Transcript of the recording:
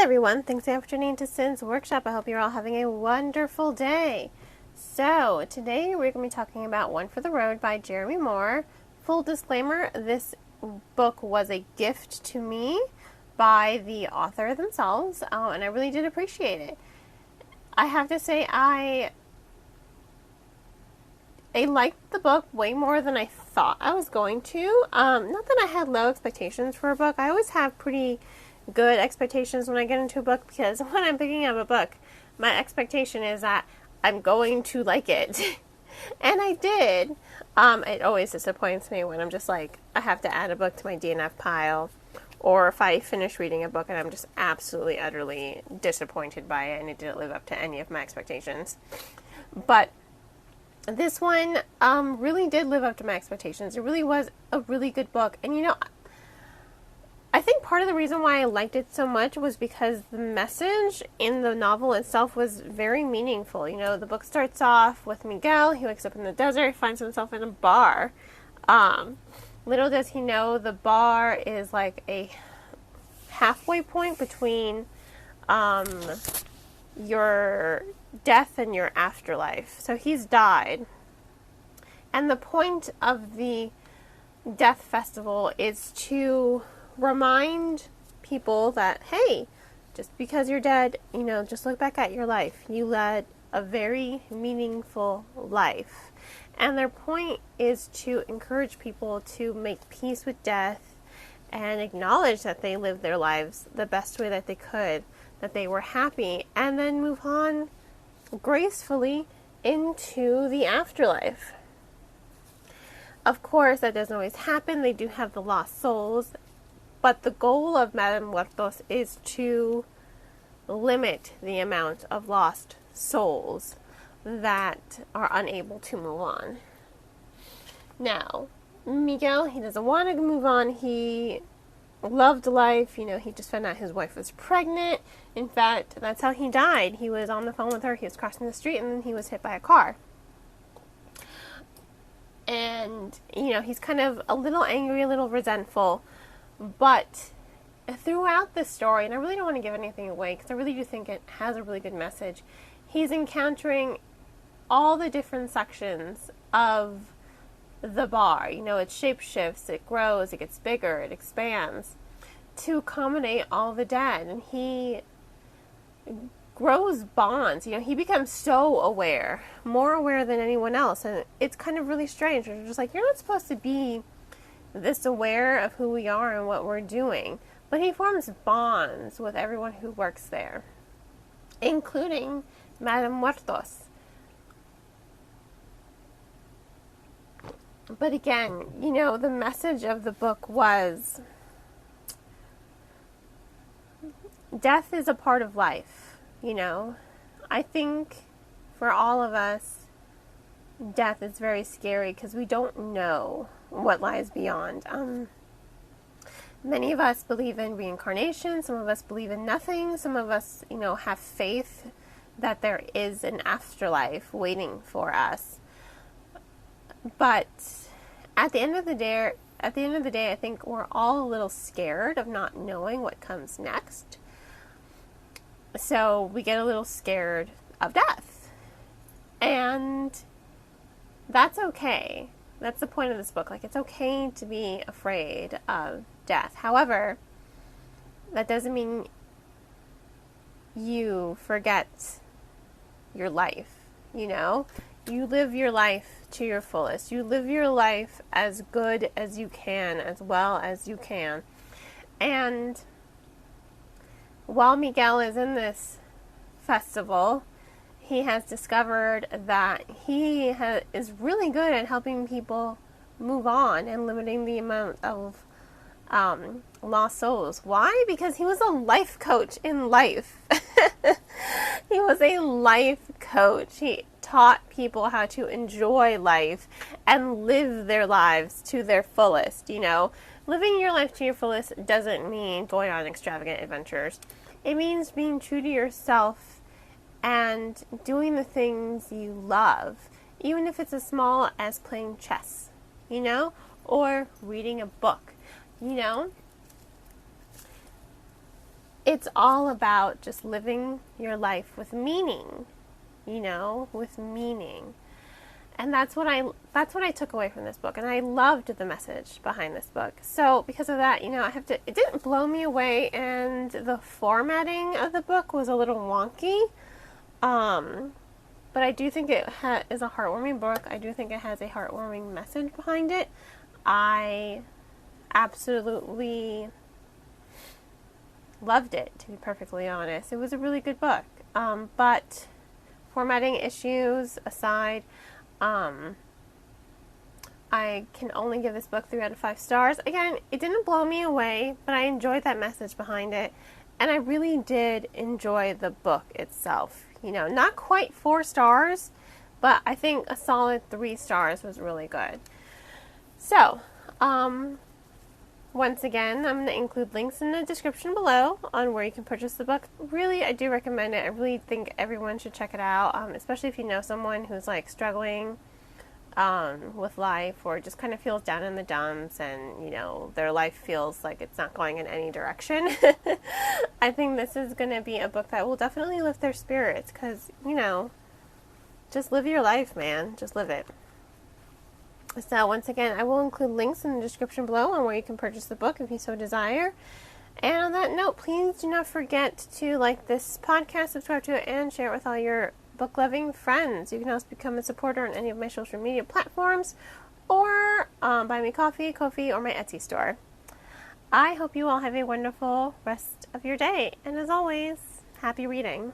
everyone, thanks for tuning to Sin's Workshop. I hope you're all having a wonderful day. So, today we're going to be talking about One for the Road by Jeremy Moore. Full disclaimer, this book was a gift to me by the author themselves, and I really did appreciate it. I have to say, I liked the book way more than I thought I was going to. Not that I had low expectations for a book. I always have pretty good expectations when I get into a book, because when I'm picking up a book, my expectation is that I'm going to like it. And I did. It always disappoints me when I'm just like, I have to add a book to my DNF pile, or if I finish reading a book and I'm just absolutely, utterly disappointed by it and it didn't live up to any of my expectations. But this one really did live up to my expectations. It really was a really good book. And I think part of the reason why I liked it so much was because the message in the novel itself was very meaningful. The book starts off with Miguel. He wakes up in the desert. He finds himself in a bar. Little does he know the bar is like a halfway point between your death and your afterlife. So he's died. And the point of the death festival is to remind people that, hey, just because you're dead, just look back at your life. You led a very meaningful life. And their point is to encourage people to make peace with death and acknowledge that they lived their lives the best way that they could, that they were happy, and then move on gracefully into the afterlife. Of course, that doesn't always happen. They do have the lost souls. But the goal of Madame Muertos is to limit the amount of lost souls that are unable to move on. Now, Miguel, he doesn't want to move on. He loved life. He just found out his wife was pregnant. In fact, that's how he died. He was on the phone with her. He was crossing the street, and then he was hit by a car. And, he's kind of a little angry, a little resentful. But throughout this story, and I really don't want to give anything away because I really do think it has a really good message, he's encountering all the different sections of the bar. It shapeshifts, it grows, it gets bigger, it expands to accommodate all the dead. And he grows bonds. He becomes so aware, more aware than anyone else. And it's kind of really strange. It's just like, you're not supposed to be this aware of who we are and what we're doing. But he forms bonds with everyone who works there, including Madame Muertos. But again, the message of the book was death is a part of life. I think for all of us, death is very scary because we don't know what lies beyond. Many of us believe in reincarnation. Some of us believe in nothing. Some of us, have faith that there is an afterlife waiting for us. But at the end of the day, I think we're all a little scared of not knowing what comes next. So we get a little scared of death. And that's okay. That's the point of this book. It's okay to be afraid of death. However, that doesn't mean you forget your life. You live your life to your fullest. You live your life as good as you can, as well as you can. And while Miguel is in this festival, he has discovered that he is really good at helping people move on and limiting the amount of lost souls. Why? Because he was a life coach in life. He was a life coach. He taught people how to enjoy life and live their lives to their fullest. Living your life to your fullest doesn't mean going on extravagant adventures. It means being true to yourself and doing the things you love, even if it's as small as playing chess, or reading a book, it's all about just living your life with meaning, with meaning. And that's what I took away from this book, and I loved the message behind this book. So because of that, it didn't blow me away, and the formatting of the book was a little wonky. But I do think it is a heartwarming book. I do think it has a heartwarming message behind it. I absolutely loved it, to be perfectly honest. It was a really good book. But formatting issues aside, I can only give this book 3 out of 5 stars. Again, it didn't blow me away, but I enjoyed that message behind it. And I really did enjoy the book itself. Not quite 4 stars, but I think a solid 3 stars was really good. So, once again, I'm going to include links in the description below on where you can purchase the book. Really, I do recommend it. I really think everyone should check it out, especially if you know someone who's struggling with life, or just kind of feels down in the dumps, and their life feels like it's not going in any direction. I think this is going to be a book that will definitely lift their spirits, because just live your life, man. Just live it. So once again, I will include links in the description below on where you can purchase the book if you so desire. And on that note, please do not forget to like this podcast, subscribe to it, and share it with all your book-loving friends. You can also become a supporter on any of my social media platforms, or buy me coffee, Ko-fi, or my Etsy store. I hope you all have a wonderful rest of your day, and as always, happy reading.